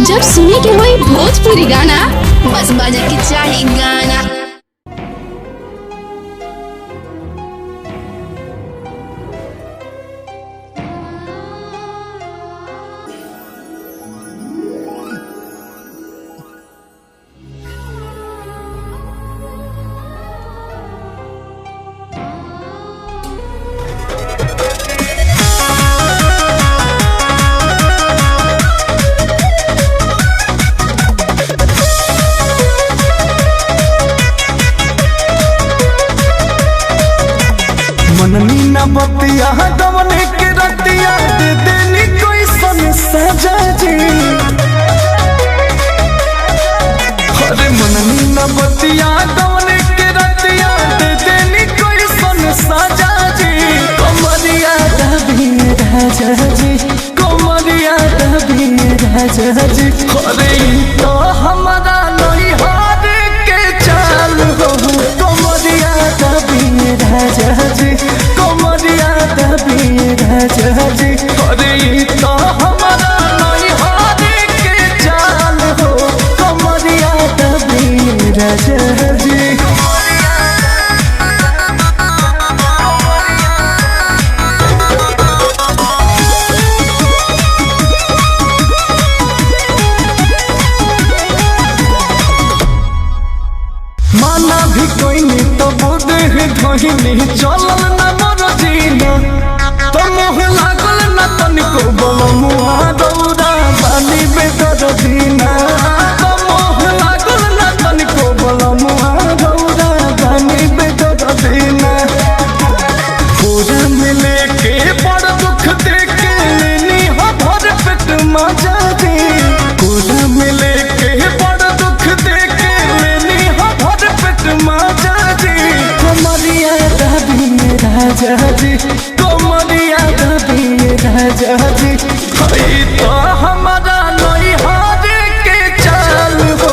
जब सुने के होई भोजपुरी गाना बस बजे के चाही गाना। मननी न बतिया दमने के रतिया दे देनी कोई सन सजा जी। अरे मननी न बतिया दमने के रतिया दे देनी कोई सन सजा जी। कमरिया दबी राजा जी, कमरिया दबी राजा जी। अरे तो हमारा नहीं हार के चाल हो, कमरिया दबी राजा जी, कमरिया दबी राजा जी। अरे तो हमारा नहीं हार के चाल हो, कमरिया दबी राजा जी। माना भी कोई नहीं तो बोदे धोहिनी चलल न मोर जीना। तो मोह लागल न तनिको बलमुआ दौड़ा बाली बेदर दीना। तो मोह लागल न तनिको बलमुआ दौड़ा बाली बेदर दीना। पूरा मिले के बड़ दुख देके लेनी हो भर पेट मजा दी। पूरा मिले के बड़ दुख देके लेनी हो भर पेट मजा दी। कमरिया दबी राजा जी, कमरिया दबी राजा जी। तो हमारा नहीं हार के चाल हो,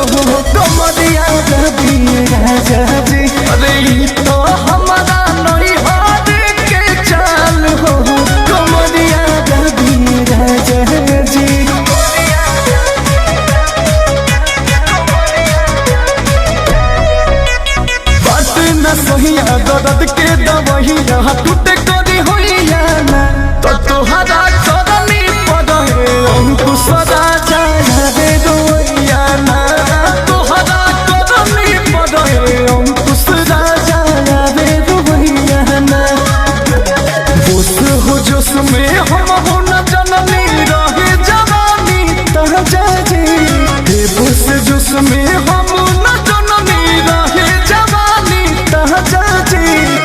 कमरिया दबी राजा जी। अरे तो हमारा नहीं हार के चाल हो, कमरिया दबी राजा जी। बात न सहिया दर्द के दवहिया टूटे करी होइया ना। तो तोहरा करनी पड़े अंकुश राजा रे रोइया ना। तोहरा करनी पड़े अंकुश राजा रे रोइया ना। बोस हो जोश में हम हो न जननी रहे जवानी तहजा जी। बोस जोश में हम न जननी रहे जवानी तहजा जी।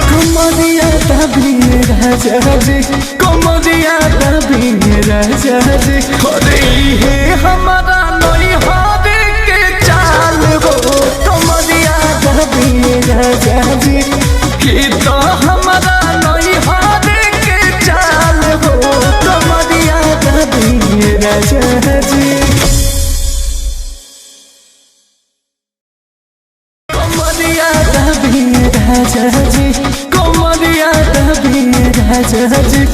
कमरिया दबी राजा जी, कमरिया दबी राजा जी। अरे हे हमारा नहीं हार के चाल हो, कमरिया दबी राजा जी। कि तो हमारा नहीं हार के चाल हो, कमरिया दबी राजा जी। कमरिया दबी राजा जी, कमरिया दबी राजा जी।